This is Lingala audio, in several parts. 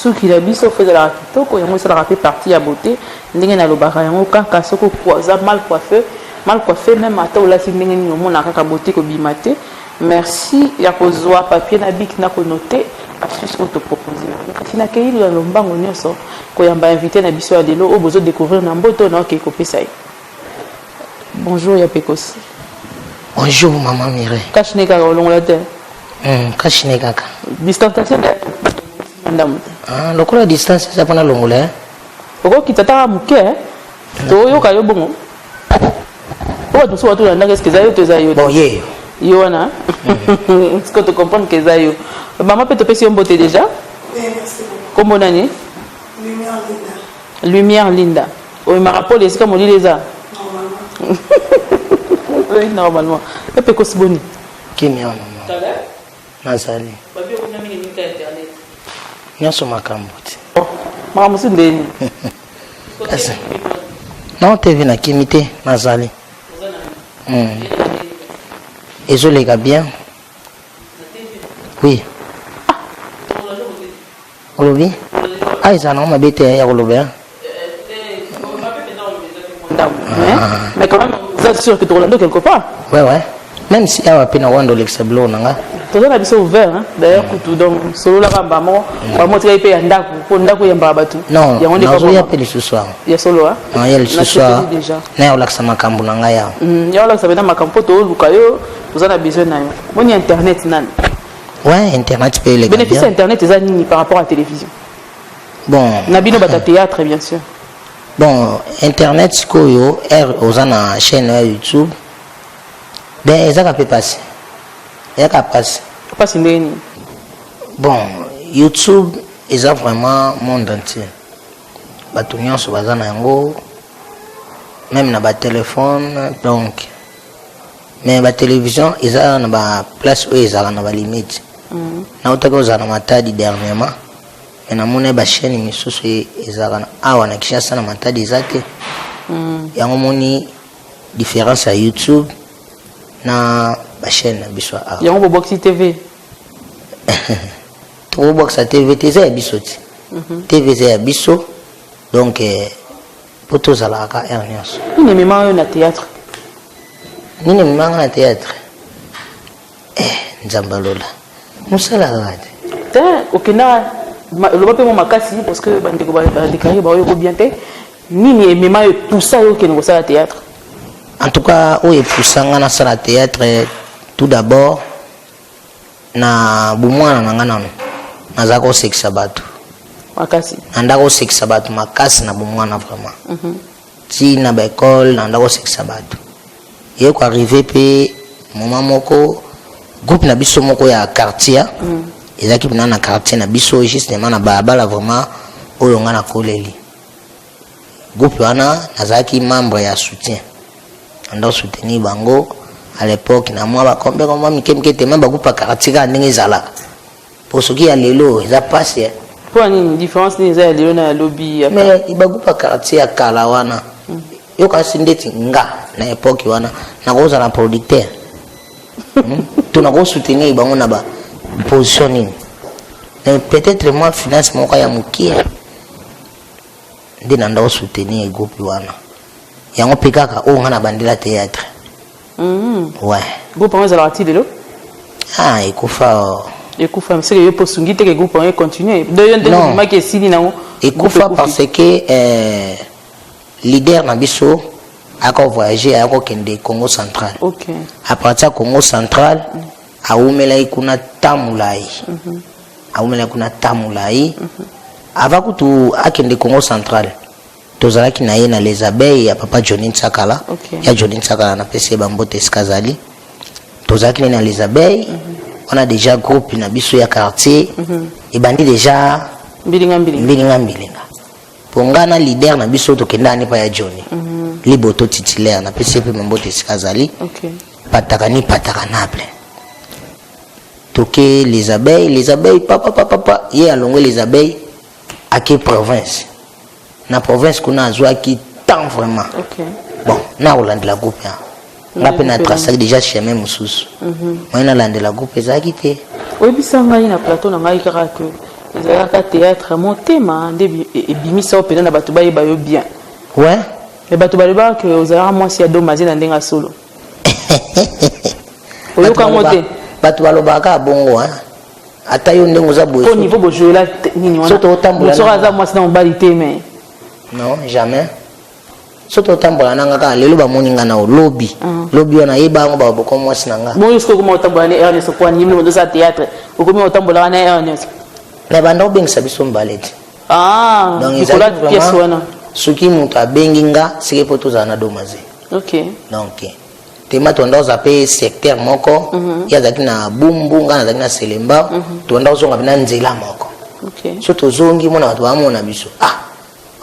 suki la biso fait de la kitoko yango ça la fait partie à beauté ndenge na lobaka yango kaka soko poisa mal coiffé même ata ola si ndenge ni omona kaka beauté ko bimate. Merci ya kozwa papier na bic na ko noter astuce auto proposer kasi na kei la lombango nyoso ko yamba invité na biso ya lelo o bozo découvrir na mboto na ke ko pesa. Bonjour ya Pekos. Bonjour maman Mireille. Kachine kaka olongola te. Kachine kaka. Distanciation madame. Ah, lokola distance ça pona longola. Oko kitata muke to yoka yo bongo. O to so watu na ndanga skiza yo to za yo. Bon ye. Yo na. Est-ce que tu comprends que ça yo? Maman peut te passer un beauté déjà? Oui, merci beaucoup. Comment on année? Lumière Linda. Lumière Linda. Oui, ma rapport est-ce que mon lit les a? Normalement. Oui, normalement. Et puis qu'est-ce bonne? Qui m'a maman? Ça va? Nazali. Babio on a mis une internet. Nyoso makambuti. Oh, maman c'est ndeni. Asa. Non TV na kimité Nazali. Et je les gars bien. Oui. Olobi? Ah, ils en ont ma bête à Olobi. Mais quand même, vous êtes sûr que tu Rolando quelque part? Ouais. Même si il y a un peu de l'exemple, tu as dit ouvert, hein? D'ailleurs, donc, solo la ramba, moi, tu as payé un daku, pour un daku, il y a un babatou. Non, il y a pas ce soir. Il y a solo, hein? Non, il y a ce soir. Il y a l'accent macambo nangaya. Il y a l'accent macambo, vous en avez besoin. Bon, il y a internet, nan. Ouais, internet peut les bénéfice internet, c'est ça par rapport à la télévision. Bon. Nabino bata théâtre, bien sûr. Bon, internet, c'est quoi, aux ana chaîne YouTube. Ben, ça peut passer. Ça peut passer. Passe une. Bon, YouTube, ils ont vraiment monde entier. Batunion sur bazana yango, même na ba téléphone, donc. Mais la télévision, ils ont une place où ils ont une limite. Na utaka uzana matadi dernièrement. Mais na mone ba chaîne misusu ils ont awa na kishasa na matadi zake. Yango moni différence à YouTube na ba chaîne biso awa. Yango Boxy TV. Trop Boxy TV c'est bisoti. TV c'est biso. Donc pour tous ala ka ernios. Il ne même na théâtre. Nini mimanga na théâtre. Nzambalola. Musala gade. Okena le pape mo makasi parce que bande ko ba déclarer ba yo bien té. Nini mema yo poussa yo ke ngo sala théâtre. En tout cas, o e poussanga na sala théâtre tout d'abord na bumwana nanga nano. Nazako sexa batu. Makasi. Andako sexa batu makasi na bumwana vraiment. Ti na ba école andako sexa batu. Il est arrivé pe moment moko groupe na biso moko ya quartier et qui na quartier na biso justement na balabala vraiment oyo nga na koleli groupe wana nazaki membre ya soutien ando soutenir bango à l'époque na moi ba kombe comme mikemke te membre groupe ya quartier ka ndenge zala pour ce qui a lelo ça passe pour une différence ni za lelo na lobby mais ba groupe ya quartier ya kala wana yo kasi ndeti nga na époque wana na koza na producteur tu na ko soutenir bango na ba positioning mais peut-être moi finance moko ya mukie ndina ndo soutenir groupe wana yango pikaka o nga na bandela théâtre ouais groupe wana za lati lelo ekufa mais c'est que pour sungi te que groupe wana continuer de yo ndenge ma ke sili nango ekufa parce que leader na biso a voyagé à Kende Congo central. Okay. À partir de Congo central, a umela ikuna tamulai. A umela ikuna tamulai. Avant que tu a Kende Congo central, tozala ki na yena les abeilles ya papa Johnny Tsakala. Ya Johnny Tsakala na pese bambote skazali. Tozala ki na les abeilles. On a déjà groupe na biso ya quartier. Et bandi déjà mbilinga. Pongana leader na biso to kenda ni pa ya Johnny. Liboto titulaire na PCP mambote skazali. OK. Patakanable. Toke les abeilles papa ye alongo les abeilles à quelle province? Na province kuna azwa qui tant vraiment. OK. Bon, na Hollande la groupe ya. Na pena tracé déjà chemin mususu. Moi na lande la groupe ezaki te. Oui, bisanga ina plateau na ngai kaka que ezalaka théâtre motema nde ebimisa yo mpena na bato bayeba yo bien. Ouais. Me bato balobaka ke ozalaka mwasi ya domaze na ndenge ya solo. Oyoka ngo te bato balobaka bongo ata yo ndenge oza boye au niveau bojoela nini wana soto otambola mosoka aza mwasi na mobali te mais non jamais soto otambola nanga kaka lelo bamoni nga na lobi lobi wana yeba yango baboko mwasi na nga moi jusqu'au comment otambola na Ernest kwa nyimle mo dosa théâtre okomi otambola na Ernest na banda obengisa biso mbala ete donc Nicolas pièce wana soki moto abengi nga seke po tozala na domaze. OK donc tema tonda oza pe secteur moko ya azalaki na bumbu nga nazalaki na selemba tonda ozonga pena nzela moko. OK so tozongi mona bato bamona biso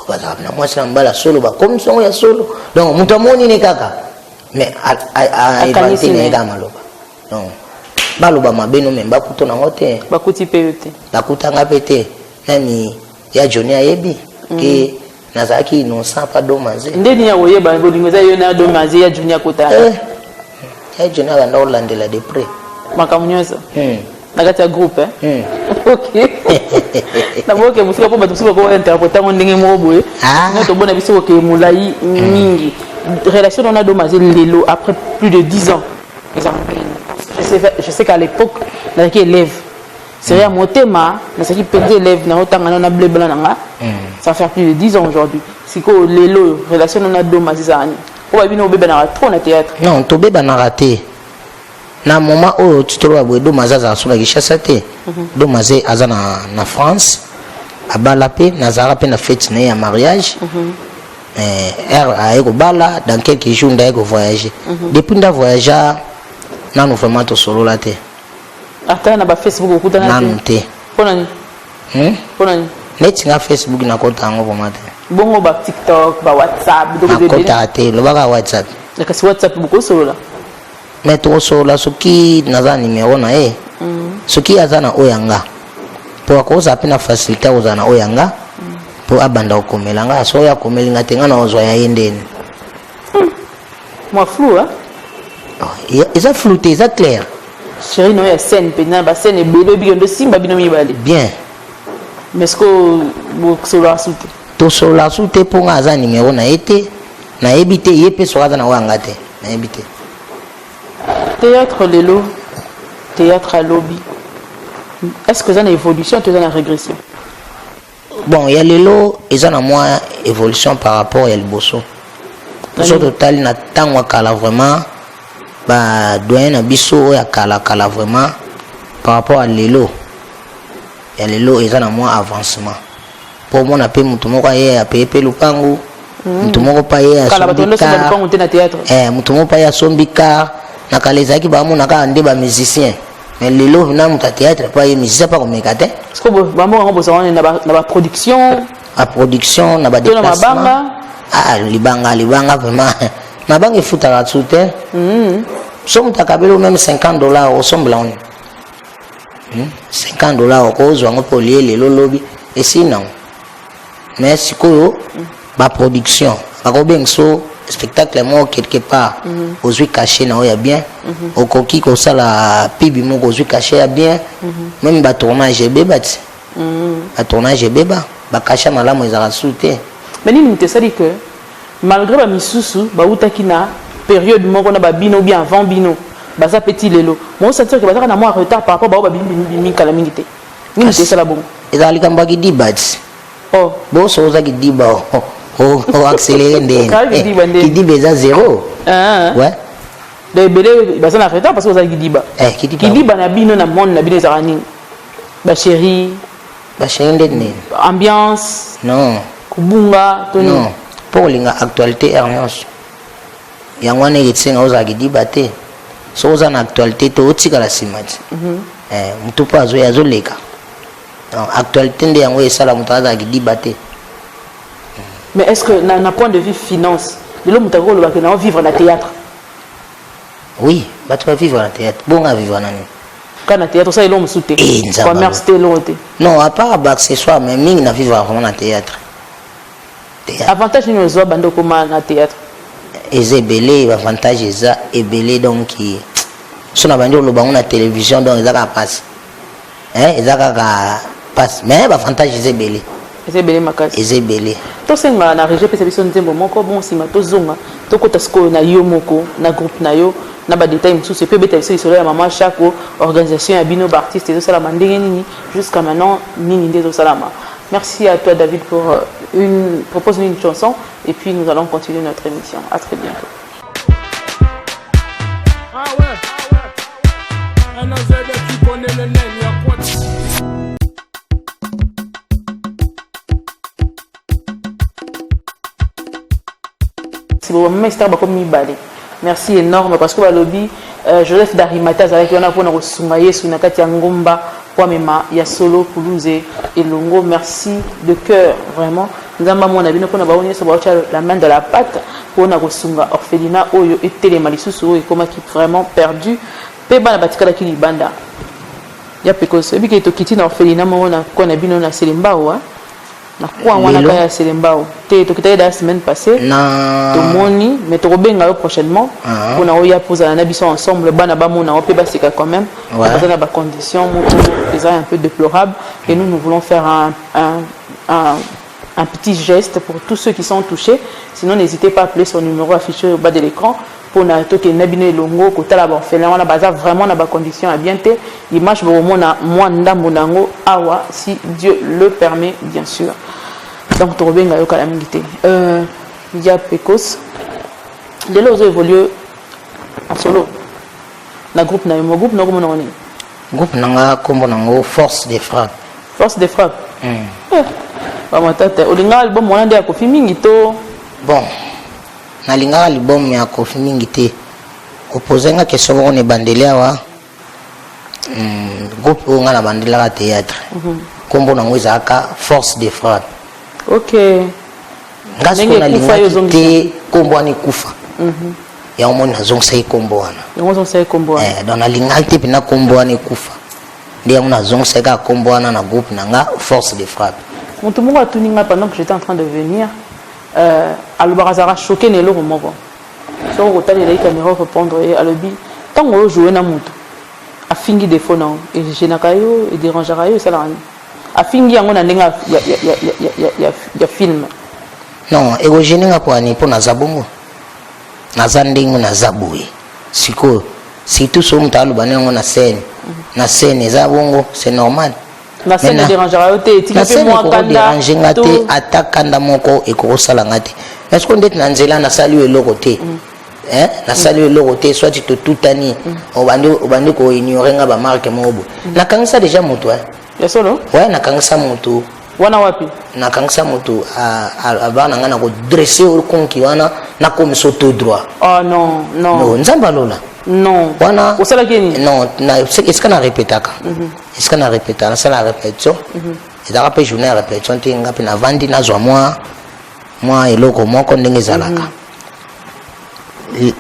bazalaka na mwasi na mbala solo bakomi songo ya solo donc moto amoni ne kaka mais aevante na ye kaka maloba donc baloba mabe no me bakuta nango te bakuti pe yo te bakutanga pe te nani ya joni ayebi ke nazalaki innocent pa domaze ndeni ya oyeba bolingo eza yo na domaze ya juni akota ya joni abanda olandela de près makambo nyonso na kati ya groupe OK naboke musika mpo bato mosusu bakointerpreta ngo ndenge moko boye nga tobona biso koke molai mingi relation na domaze lelo après plus de 10 ans je sais qu'à l'époque nazalaki élève c'est à motema nazalaki mpenza élève na otanga na blebla nanga ça fait plus de 10 ans aujourd'hui siko lelo relation na domaze zani oba bino obeba na trop na théâtre non tobeba na raté na moment oyo tutoloba boye domaze azala so na Kinshasa te domaze aza na France abala pe nazala pe na fête na ya mariage aye kobala dans quelques jours ndaye kovoyager depuis nda voyager nanu vraiment tosolola te ata na ba Facebook okutana te nanu te pona ni neti nga Facebook nakota yango vraiment te bongo ba TikTok ba WhatsApp nakota te lobaka WhatsApp kasi WhatsApp bokosolola mais tokosolola soki naza numéro na ye soki aza na oyo yanga mpo akozala mpe na facilité akozala na oyo yanga mpo abanda kokomela nga so oyo akomeli nga te nga na ozwa ya ye ndeni mwa flou eza flou te eza clair chéri no ya scène mpenza bascène ebele obiki ndo simba bino mibale bien mais siko bosolola su te tosolola su te mpo nga aza numéro na ye te nayebi te ye mpe soki aza na oyo yanga te nayebi te théâtre lelo théâtre à lobby est-ce que ça une évolution ou une régression bon il y a lelo eza na moi évolution par rapport à liboso so total na tango kala vraiment ba doyen na biso ya kala vraiment par rapport à lelo ya lelo eza na moi avancement pour moi na pe mutu moko ye ya pepe lupangu mutu moko pa ye ya sombika mutu moko pa ya sombika na kala ezaki ba mona ka nde ba musicien mais lelo na mutu théâtre pa ye musicien pa komeka te parce que ba moko ngo bozana na ba production a production na ba déplacement libanga vraiment mabanga efutaka tu te so mutu akabeli même $50 osombola oni $50 okozwa ngo mpo lie lelo lobi esi nango mais sikoyo baproduction bakobengiso spectacle moko quelque part ozwi caché na oyo ya bien okoki kosala pibi moko ozwi caché ya bien même batournage ebeba ti batournage ebeba bakacha malamu ezala su te mais nini mutu esali que malgré bamisusu bautaki na période moko na babino bien avant bino baza petit lelo mo sentir que bazaka na moi retard par rapport ba bimi kala mingi te nini te sala bon ezala likambo kidiba ti boso ozaki diba accéléré ndenge kidiba eza 0 ouais de belé baza na retard parce que ozaki kidiba kidiba na bino na monde na bino ezala nini ba chérie ndene ambiance non kubunga toni non pour linga actualité ernos yango wana ekitsenga ozalaki diba te so oza na actualité te otikala nsima ti mutu mpo azoleka actualité nde yango esala mutu azalaki diba te mais est-ce que na point de vue finance lelo mutu akolobaki na vivre na théâtre oui bato bavivre na théâtre bonga vivre nani kana théâtre ça elo mosu te commerce te elo te non à part baaccessoire mais mingi na vivre vraiment na théâtre avantage nini ozwa bando okoma na théâtre eza ebele avantage eza ebele donc so na bandi oloba ngo na télévision donc eza kaka mpasi eza kaka passe mais avantage ezebele ezebele makasi ezebele tosenga na régie pesa biso nzembo moko bon sima tozonga tokota sikoyo na yo moko na groupe na yo na badetail mosusu epe obeta biso lisolo ya mama chaque organisation ya bino baartiste ezosalama ndenge nini jusqu'à maintenant nini nde ezosalama. Merci à toi David pour proposer une chanson et puis nous allons continuer notre émission. À très bientôt. Ah ouais. Un OZ qui connaît le nez, il y a quoi C'est bon, même star comme Mibale. Merci énorme parce que le lobby Joseph Darimata avec on a pour nous soumayer sur nakati ngomba pour mema ya solo Toulouse et Longo. Merci de cœur vraiment. Nzamba mona bino pona baoni so baocha la main de la pâte pour na kosunga orphelinat oyo etelema lisusu et comme qui vraiment perdu pe bana batikala ki libanda ya pekose ebike to kiti na orphelinat mona kona bino na Selembao na kwa wana ka ya Selembao te to kitaye la semaine passée na to moni mais to benga yo prochainement pour na oya poser na biso ensemble bana ba mona o pe basika quand même parce que na ba conditions un peu déplorables et nous voulons faire un petit geste pour tous ceux qui sont touchés. Sinon, n'hésitez pas à appeler son numéro affiché au bas de l'écran pour que Nabine Longo, que la orphelin, on a basé vraiment dans la condition à bien te. L'image pour moi, Ndambonango, Awa, si Dieu le permet, bien sûr. Donc, tu reviens à Kalamité. Il y a Pecos. Les lots ont évolué en solo. Le groupe n'a pas groupe, groupe n'a pas force de frappe. Force de frappe. Olinga album wana nde ya Kofi mingi to bon nalinga album ya Kofi mingi te opozenga question on e bandele awa groupe on na bandela ka théâtre kombo na ngweza aka force de frappe. OK ngaso na linga te kombo ani kufa ya omoni na zong sai kombo wana yango zong sai kombo wana dans na linga te pina kombo ani kufa ndia mona zong sai ka kombo wana na groupe nanga force de frappe. Mon tout le monde a tout ningé pendant que j'étais en train de venir. Alubarazara choqué ne le removo. So on retale les caméras répondre et à l'obi. Tant on joue na mutu. A fingi des faux non et je n'akayo et dérangera yo ça là. A fingi yango na ndenga ya film. Non, ego jeninga kwa ni pona zabongo. Na zandingo na zabui. Siko si tout so mtalu banengo na scène. Na scène zabongo, c'est normal. La scène ne dérangera pas. La scène ne dérangera pas. Attaquant moko et korosala ngate. Est-ce qu'on est dans nzela na salu eloroté? Na salu eloroté soit tu te toutani. Obandi ko ignorer nga ba marque mobo. Na kangisa déjà moto Ya solo? Ouais, na kangisa moto. Wana wapi? Na kangisa moto abana nga na ko dresser au konki wana na comme sauto droit. Oh non, non. Non, nzamba lola. Non. Wana osala keni? Non, est-ce qu'on a répété ça? Est-ce qu'on a répété ça la répétition? Et d'ailleurs après journée répétition tinga pe na vandi na zwa moi eloko moko ndenge zalaka.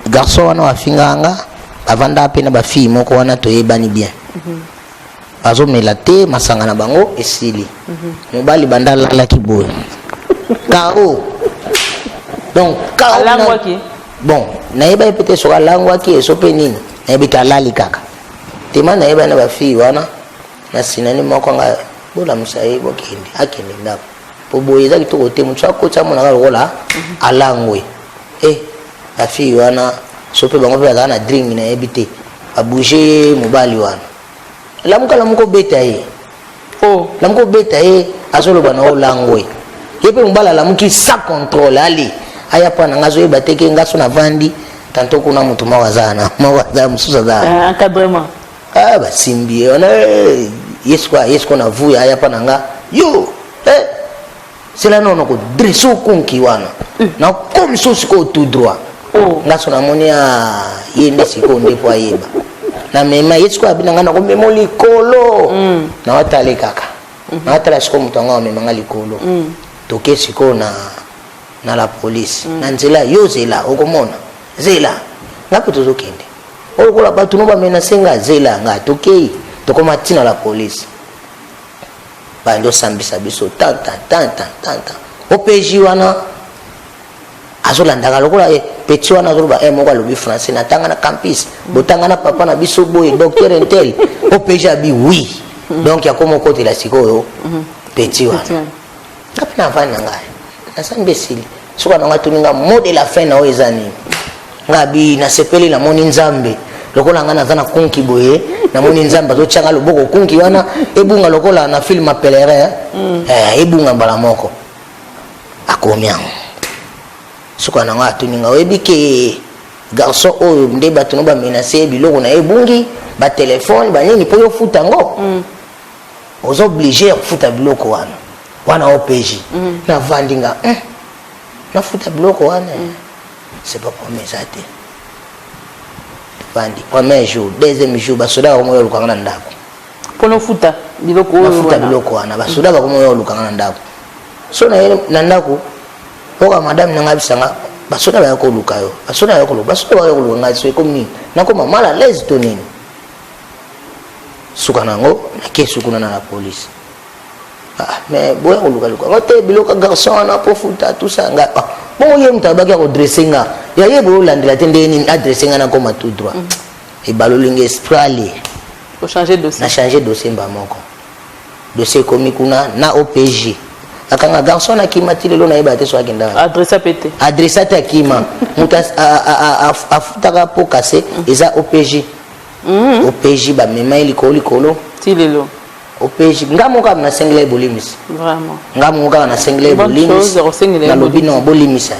Garçon wana wafinganga avanda pe na ba fille moko wana toyebani bien. Bazo melate masanga na bango esili. Mobali bandala la kiboy. Kao. Donc kao alangwaki. Bon, naïba peut-être sur la langue qui est sopé nini. Naïba lali kaka. Tema naïba na ba fille wana na sinani moko nga bola musayi bokindi akende ndako. Po boyeza kitoko te mutsa ko tsa mona rola alangwe. La fille wana sopé bango pe na drink na ebité. A bouger mobali wana. Lamuko beta ye. Oh, lamuko beta ye azolo bana o langwe. Yepe mbala lamuki sa contrôle ali. Aya pa nangazo ebateke ngaso na vandi tanto kuna mutu mawazana mususa za encadrement ba simbi ona yesko na vuya aya pa nanga yo c'est là non ko dresso konki wana na comme so siko tout droit ngaso na monia yende siko ndipo ayeba na mema yesko abinanga na ko memoli kolo na watale kaka na watala siko mutanga memanga likolo toke siko na la police na nzela yo zela okomona zela ngapo tozokende okola batu no ba menasenga zela nga tokei tokoma tina la police bando sambisa biso tanta opeji wana azolanda kalokola petit wana azoloba moko alobi français na tanga na campus botanga na papa na biso boye docteur intel opeji abi oui donc ya komo côté la sikoyo petit wa kapina vana ngai na sambesili suka na ngatuninga mode la fin na oezani ngabi na sepeli na moni nzambe lokola ngana zana kunki boye na moni nzamba zo changa loboko kunki wana ebunga lokola na film apelere ebunga bala moko akomia suka na ngatu ninga webike garçon oyo nde bato no ba menacer biloko na ebungi ba téléphone ba nini po yo futa ngo aux obligés futa biloko wana OPJ na vandinga na futa biloko wana c'est pas pour mes athées bandi premier jour deuxième jour basoda ko moyo lukanga na ndako pono futa biloko wana basoda ba ko moyo lukanga na ndako so na ndako oka madame nanga bisanga basoda ba ko lukayo basoda ba ko lukanga so komi na ko mala l'aise tonini suka nango na kesu kuna na la police mais boya ko luka ngote biloko garçon na po futa tout ça nga bon ye mtabaki ko dressinga ya ye bo landela tende ni adressinga na koma tout droit e balolinga esprit pour changer dossier na changer dossier mba moko dossier komi kuna na OPJ akanga garçon na kimatile lo na yeba te so akenda adressa ta kima mutas a futaka po kase eza OPJ OPJ ba mema likolo tilelo OPJ ngamoka na single bolimis vraiment ngamoka na single bolimis na lobino bolimis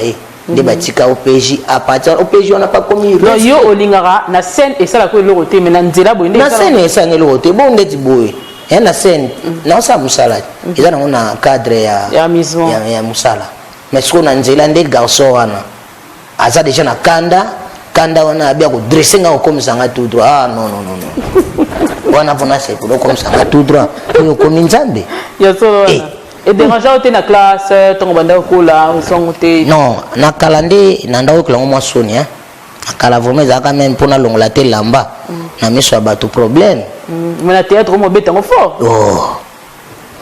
nde batika OPJ à partir OPJ on n'a pas commis non yo olingara na scène et ça la ko loko te mais na nzela boye na scène ça ngelo te bon ndeti boye na scène na sa musala eza na cadre ya musala mais ce qu'on a nzela nde garçon wana aza déjà na kanda wana abia ko dresser nga comme ça nga tout droit non wana vona c'est pour comme ça nga tout droit yo komi nzambe ya so et dérangeant au na classe ton banda ko la son te non na kalande na ndawo ko mo soni akala vraiment za quand même pona longola te lamba na miso ba tout problème mais na théâtre mo betango fort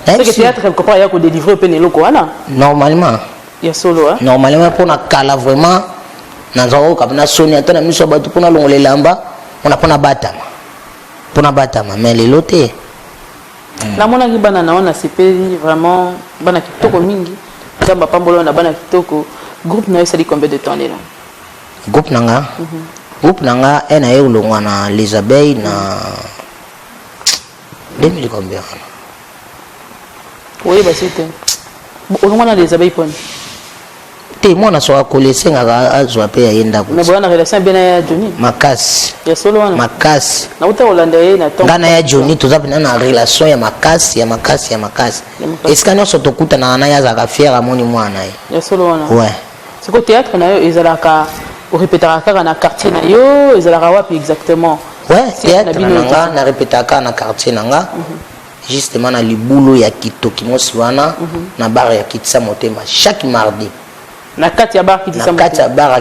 c'est que théâtre quelque part ya ko délivrer pe ne loko wana normalement ya solo normalement pona kala vraiment na zawo kabna soni atana miso ba tout pona longola lamba on a pona batama mais les lotés la mona ki bana na ona sepeli vraiment bana kitoko mingi kamba pambolo na bana kitoko groupe na esali combien de temps là groupe nanga ena ye ulongwa na les abeilles na 2000 combien oui bah c'était ulongwa na les abeilles pon te mona so akolese nga azwa pe ya yenda ko mais bona relation bien ya Johnny makasi ya solo wana makasi na uta Hollande ye na tonga na ya Johnny toza pena na relation ya makasi eskano so tokuta na ya za ka fiera moni mwana ya solo wana ouais c'est que théâtre na yo ezalaka o répétera kaka na quartier na yo ezalaka wapi exactement ouais théâtre na répétaka na quartier nanga justement na libulu ya kitoki mosi wana na bar ya kitsa motema chaque mardi na kati ya bar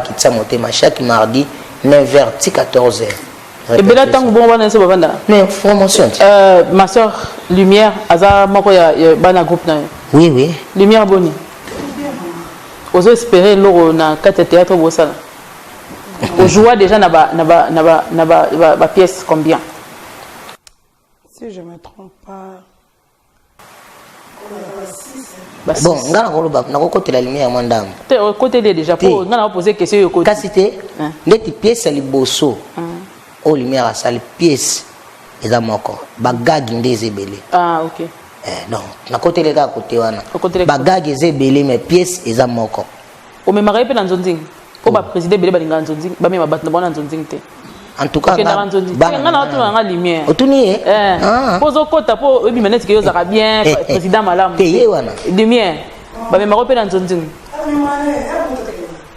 kitsa motema chaque mardi 9h ti 14h et bela tangu bon bana so bavanda mais promotion ma soeur lumière aza moko ya bana groupe na oui lumière boni ozo espérer loro na kati ya théâtre bosala on joue déjà na ba pièce combien si je me trompe pas bon ngana ko loba na ko côté la lumière mandam te côté déjà pour ngana poser question yo côté kasité ndeti pièce liboso o lumière asali pièce eza moko bagagi ndeze belé ok non na côté le ka côté wana bagagi ezebelé mais pièce eza moko o me maraye pe na nzonzing po ba président belé balinga nzonzing ba me mabat na bona nzonzing te en tout cas ngana otuna nga lumière otuni pozo kota po ebi maneti ke yo zaka bien président malamu te wana lumière ba me maraye pe na nzonzing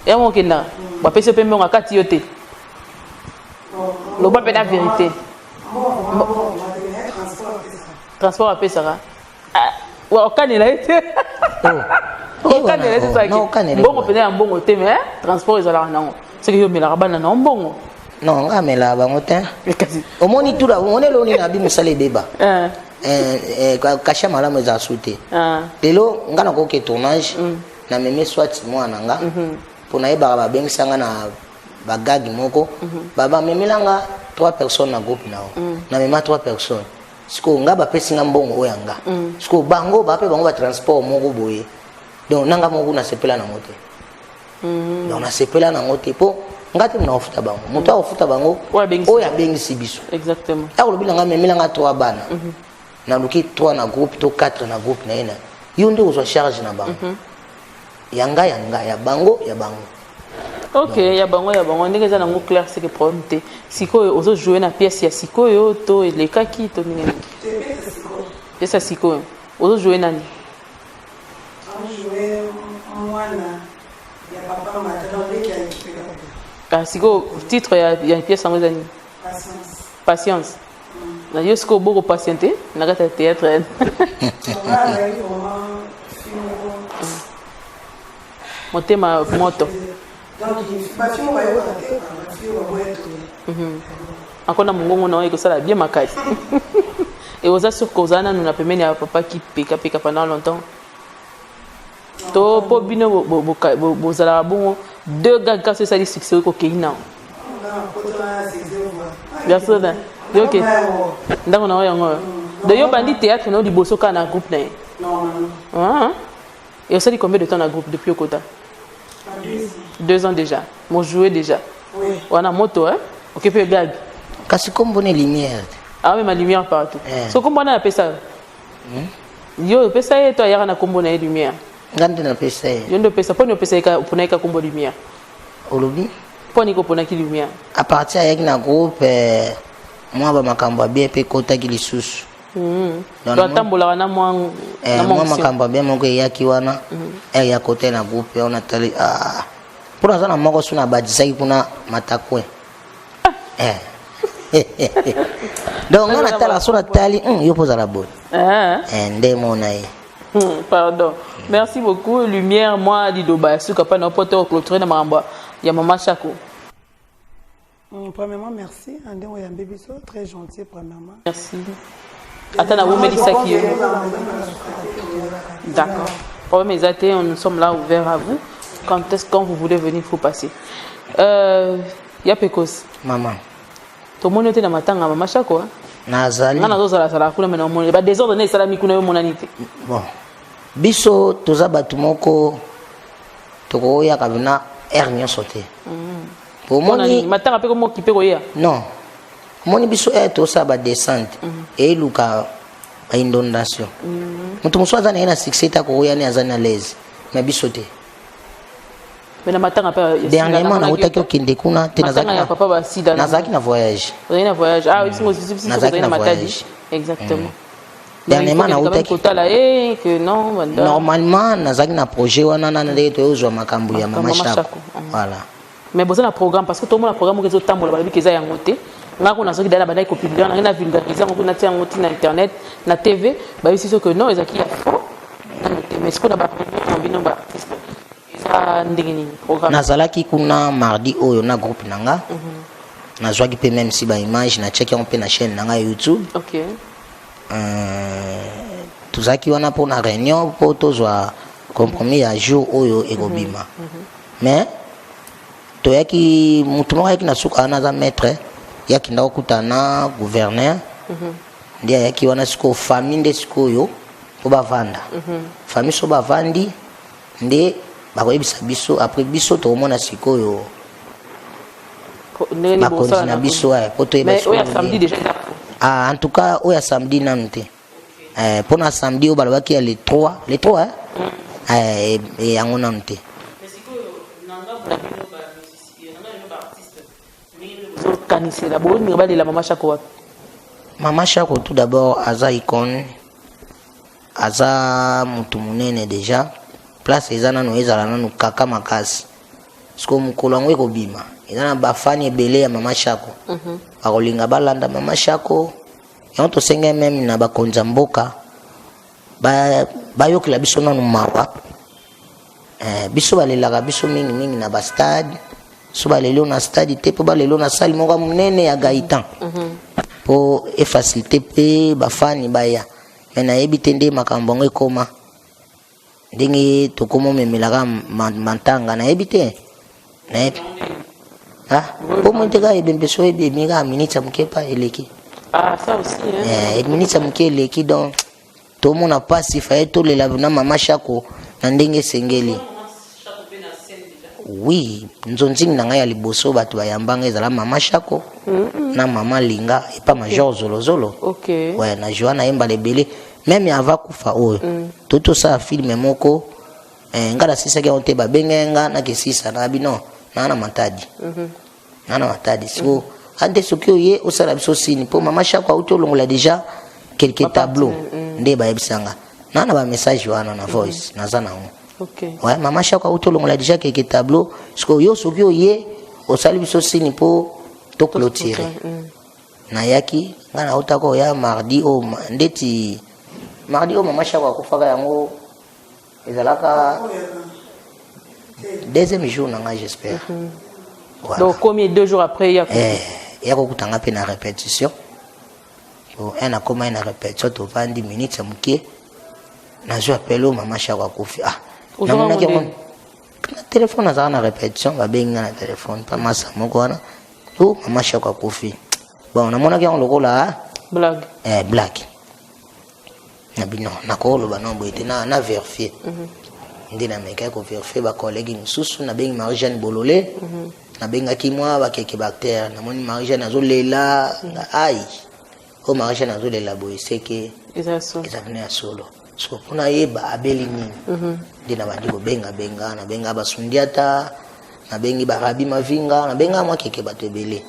ya mo kenda ba pese pe mbonga kati yo te lo ba pe na vérité transport apé sara wa okanela ete okanela ete saki mbongo pene ya mbongo te mais transport ezalaka nango soki yo melaka bana na mbongo non ngamela bango te omoni tula omoni loni na bi musale beba kasha malamu eza sute lelo nga na koke tournage na meme swati mwana nga pona yebaka babengisanga na bagagi moko baba memelanga 3 personnes na groupe nao na mema 3 personnes siko nga bapesi nga mbongo oyo nga siko bango bape bango ba transport moko boye donc nanga moko na sepela na ngote donc na sepela na ngote po ngati mna ofuta bango mutu ofuta bango oyo abengisi biso exactement ako lobi nga memela nga 3 bana na luki 3 na groupe to 4 na groupe na ina yo nde ozwa charge na bango yanga ya bango ok ya bango ndenge eza nango clair c'est que problème te sikoyo ozo jouer na pièce ya sikoyo to elekaki to nini pièce ya sikoyo ozo jouer nani jouer mwana ya papa matano leki ya ka sikoyo titre ya pièce yango eza nini patience na yo sikoyo boko patiente na kati ya théâtre motema moto akona mongongo na oyo ekosala bien makasi et oza sur kozala nanu na pembeni ya papa ki peka pendant longtemps to po bino bozalaka bongo 2 gars kasi esali succès oyo kokei nao biasoda ok ndako na oyo yango de yo bandi théâtre na yo liboso kaka na groupe na ye et osali combien de temps na groupe depuis okota 2 ans déjà. Mon joué déjà. Oui. On a moto, hein? Ok, puis gag. Kasi comme bonne lumière. Ah oui, ma lumière partout. So comme on a appelé ça. Yo, appelé ça et toi hier on a combo na lumière. Ngande na pesa. Yo ndo pesa, pour nous pesa ka pour na ka combo lumière. Olobi? Pour ni ko pona ki lumière. À partir avec na groupe moi ba makambo bien pe kota ki lisusu. Donc tambola na moi moi makambo bien moko yaki wana ya côté na groupe on a tali pour ça na moko suna badisaki kuna matakwe donc on a tala sura tali yo poza la bonne ndé monaye pardon merci beaucoup lumière moi lidoba suka pa na poto clôturer na mamba ya mama Chako. Premièrement merci Andé Oyambe biso très gentil premièrement merci. Attends, vous me dites ça qui est. D'accord. Problème exacté, nous sommes là ouverts à vous. Quand vous voulez venir, il faut passer. Ya Pekos. Maman. Tout le monde était dans ma tanga, maman Chako. Nazali. Nana zoza la sala kuna mena omone. Ba désordre salami kuna yo monanité. Bon. Biso toza batumoko toko ya kabina ernyo sauté. Pour moi ni matanga pe ko mo kipe ko ya. Non. Moni biso to sa ba descente et luka ba inondation mutu muswaza na ina succès ta ko yani azana lez na biso te mena matanga pa dernièrement na utaki okinde kuna te nazaki na papa ba sida nazaki na voyage na voyage oui c'est nazaki na voyage exactement dernièrement na utaki kotala que non normalement nazaki na projet wana na ndenge to yozwa makambu ya mama Chako voilà mais boza na programme parce que tout le monde a programme que zo tambola ba bikeza yango te ngako na soki dala badai ko publier na vulgariser ngoko na tia ngoti na internet na TV ba yisi que non ezaki ya faux mais ce qu'on a ba bino ba ça ndingini programme nazalaki kuna mardi oyo na groupe nanga nazwaki pe même si ba image na check on pe na chaîne nanga YouTube OK tuzaki wana po na réunion po tozwa compromis ya jour oyo ekobima mais toyaki mutu moko yaki na suka na za maître yaki ndako kutana gouverneur ndia yaki wana siko famille nde siko yo po bavanda famille so bavandi nde bakoyebisa biso après biso tomona siko yo bakonzi na biso po toyeba mais oya samedi déjà en tout cas oya samedi nanu te po na samedi oyo balobaki ya le 3 yango nanu te Mama Chako tout d'abord aza icône aza mutu munene déjà place ezana no ezala nanu kaka makasi siko mukolo yango ekobima ezana bafani ebele ya Mama Chako bakolinga balanda Mama Chako yango tosenga même na bakonza mboka bayokela biso nanu mawa biso balelaka biso mingi na bastade so balelo na stade te po balelo na salle moko munene ya Gaïtan po e facilité pe bafani baya na yebi nde makambo ngo ekoma ndenge tokomo memelaka mantanga na yebi te na po monteka ebembeso ebemika minita mukepa eleki Ah, ça aussi, hein. Et ministre mukele qui donc tout le monde a pas si fait tout les la na mama Shako na ndenge sengeli. Oui, nzonzing na ngai ya liboso bato bayambanga ezala mama Shako na mama Linga et pas major Zolozolo. OK. Ouais, na Joana Emba lebele même avant kufa oyo. Toto ça film moko ngala sisa ke onte babenga na ke sisa na bino na matadi. Na matadi so ande soki oye osala biso sini po mama Shako auto longola déjà quelques tableaux nde bayebisanga. Na ba message wana na voice na zana ngo. OK. Ouais, maman Shako auto longola déjà quelques tableaux parce que yo soki oye osala biso sini po to clôturer. Na yaki ngana utako ya mardi o ndeti mardi o mama Shako akufaka yango ezalaka deuxième jour nanga j'espère. Voilà. Donc combien 2 jours après il y a ya kokutanga pe na répétition. Bon, a comme une répétition to 20 minutes muke. Na jo appelo mama Shako akufi. Ah. Na mona ke mon téléphone azana na répétition ba benga na téléphone pas masa moko wana. Oh mama Shako akufi. Bon, na mona ke on lokola blague. Blague. Na bino na ko lo ba nombo ete na vérifier. Ndina meka ko vérifier ba collègue mususu na bengi Marie-Jeanne Bololé. Na benga ki moi ba keke bactère na moni Marie-Jeanne azolela ai. Ko Marie-Jeanne azolela boy c'est que ça venait à solo. So pona yeba abeli nini. Ndina ba ndiko benga na benga ba sundiata na bengi ba rabi mavinga na benga moi keke batebele.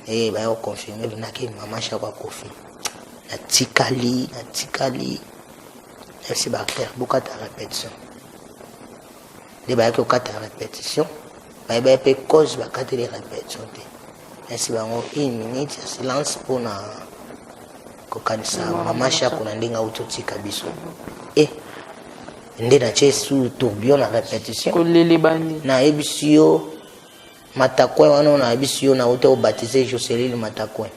Ba yo confirmer na ke mama Shako akufi. Na tikali merci bactère bukata répétition. De ba ko kata répétition ba pe cause ba kata les répétitions te merci bango 1 minute de silence pour na ko kanisa mama Shako na ndinga utotika biso ndena chesu tourbillon na répétition ko lele bani na ebisio matakwe wana na ebisio na uto baptiser Jocelyn matakwe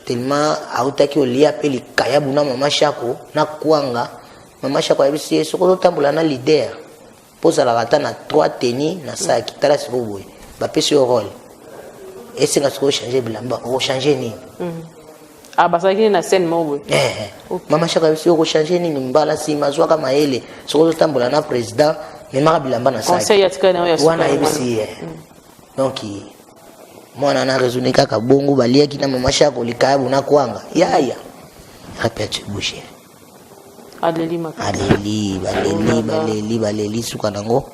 tellement autaki olia pe likaya buna mama Shako na kuanga mama Shako ebisio soko tambula na leader posa la rata na 3 tenis na sa kitala siboboy ba pesi au rôle et c'est qu'on changer bilamba on changer ni ah ba ça qui na scène mo mama Shako ebisio ko changer ni mbala si mazwa kama ele soko tambula na président mais mara bilamba na sa conseil atikana ya wana ebisio donc mwana na raisonner kaka bongo balia kina mama Shako likaya buna kuanga ya répète boucher baleli suka nango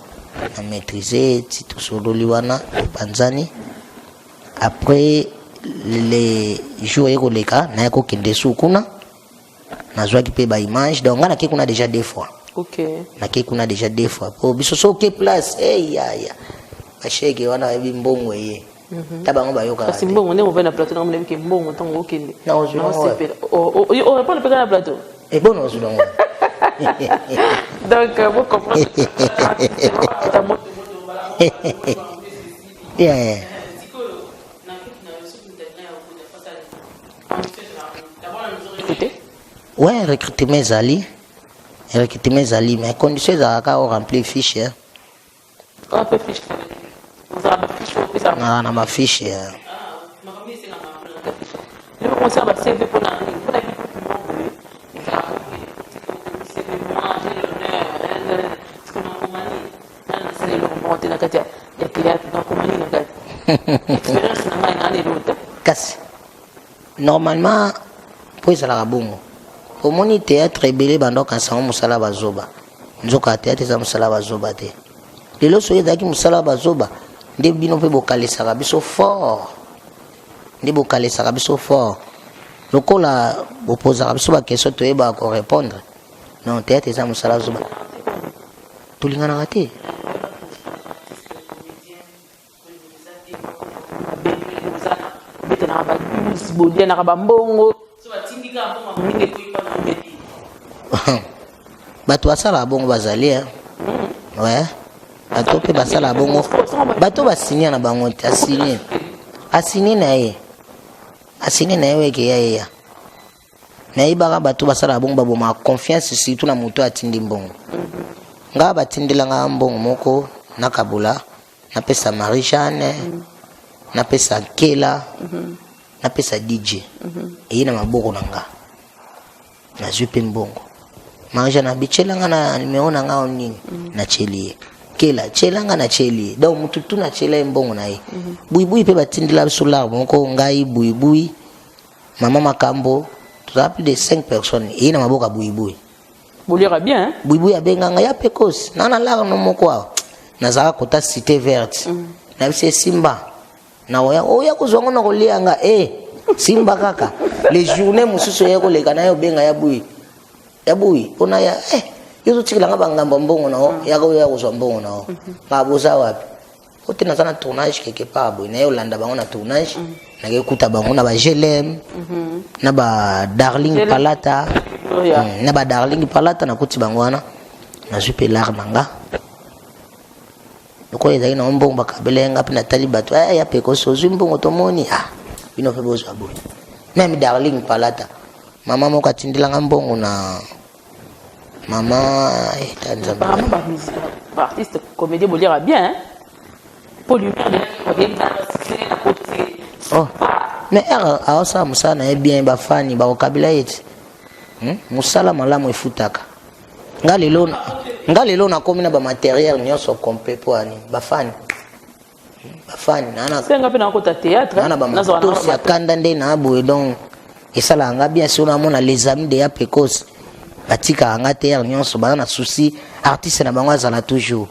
na maîtriser ti tosololi wana panzani après les jours ekoleka na yako kende sukuna nazwaki pe ba image donc ngana ke kuna déjà 2 fois. OK. Na ke kuna déjà 2 fois po biso so ke place ya bashege wana bimbongo ye tabango bayoka kasi mbongo ne movena plateau na mlebi ke mbongo tango okende na ozulongo on pas le pédale plateau et bon ozulongo donc vous comprenez ouais recrutement zali mais conditions za ka remplir fiche on peut fiche na ma fiche on ça va servir pour kasi normalement pour ça la bongo pour mon théâtre belé bando kan sa musala bazoba nzoka théâtre za musala bazoba te lelo so yezaki musala bazoba nde bino pe bokalesaka biso fort lokola bopozaka biso ba question toyeba ko répondre non théâtre za musala bazoba tulingana te bodia na kabambongo bato basala bongo bazali ouais bato pe basala bongo bato basinya na bango te asini na ye weke ya na ibaka bato basala bongo baboma confiance surtout na moto atindi mbongo nga batindelanga mbongo moko na kabula napesa Marie-Jeanne napesa Kela napesa DJ eyi na maboko na nga nazwi mpe mbongo marja na bichelanga na nimeo na nga nini na chelie kela chelanga na chelie donc mutu tu na chela mbongo na ye buibui mpe batindela biso larme moko ngai buibui mama makambo toza plus de 5 personnes eyi na maboko ya buibui bolira bien hein? buibui abenganga ya pekosi na larme moko awa nazala kota cité verte na bise simba na oya kozwango na kolianga simba kaka les journées mususu ya koleka na yo benga ya bui ona ya yo totikilanga bangambo mbongo na o ya kozwa mbongo na o baboza wapi ote naza na tournage quelque part boy na yo landa bango na tournage na kekuta bango na ba GLM na ba Darling Palata na ba Darling Palata na kuti bango wana na zupe lar nanga loko ezali na mbongo bakabelenga pe na tali bato ya pekosi ozwi mbongo tomoni bino pe bozwa boy même Darling Palata mama moko atindelanga mbongo na mama apparemment ba artiste comédien bolira bien hein? Paul mais aosa musala na ye bien bafani bakokabila yeti musala malamu efutaka nga lelo nakomi na bamateriel nyonso complet po ani bafani senga mpe nakota théâtre na bamatosi ya kanda nde na boye donc esalaka nga bien sur namona les amis de ya pekosi batikaka nga terre nyonso baza na souci artiste na bango azala toujours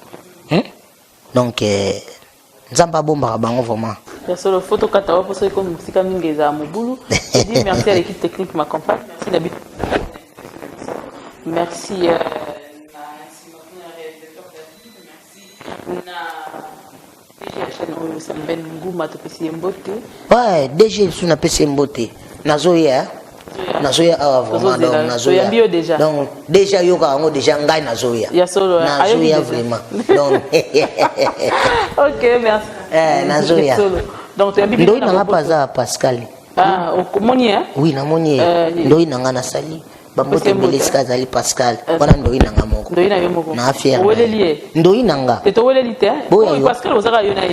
donc nzambe abombaka bango vraiment solo photo kata wa poso iko musika mingi eza mobulu. Je dis merci à l'équipe technique qui m'accompagne. Merci David. Merci ouais, DG sous na pesi mbote nazoya awa vraiment donc nazoya déjà donc déjà yoka ngo déjà ngai nazoya nazoya vraiment donc OK merci nazoya donc tu as bien ndoi nanga paza Pascal moni hein oui na moni ndoi nanga na sali bambote mbeleska zali Pascal wana ndoi nanga moko ndoi na yo moko na fier weleli ndoi nanga te to weleli te Pascal ozaka yo na yo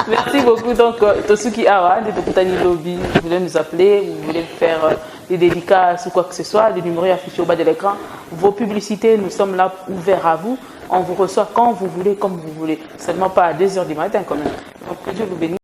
merci beaucoup donc Tosuki Awa de Tokutani Lobby vous voulez nous appeler vous voulez faire des dédicaces ou quoi que ce soit les numéros affichés au bas de l'écran vos publicités nous sommes là ouverts à vous on vous reçoit quand vous voulez comme vous voulez seulement pas à 2h du matin quand même donc que Dieu vous bénisse.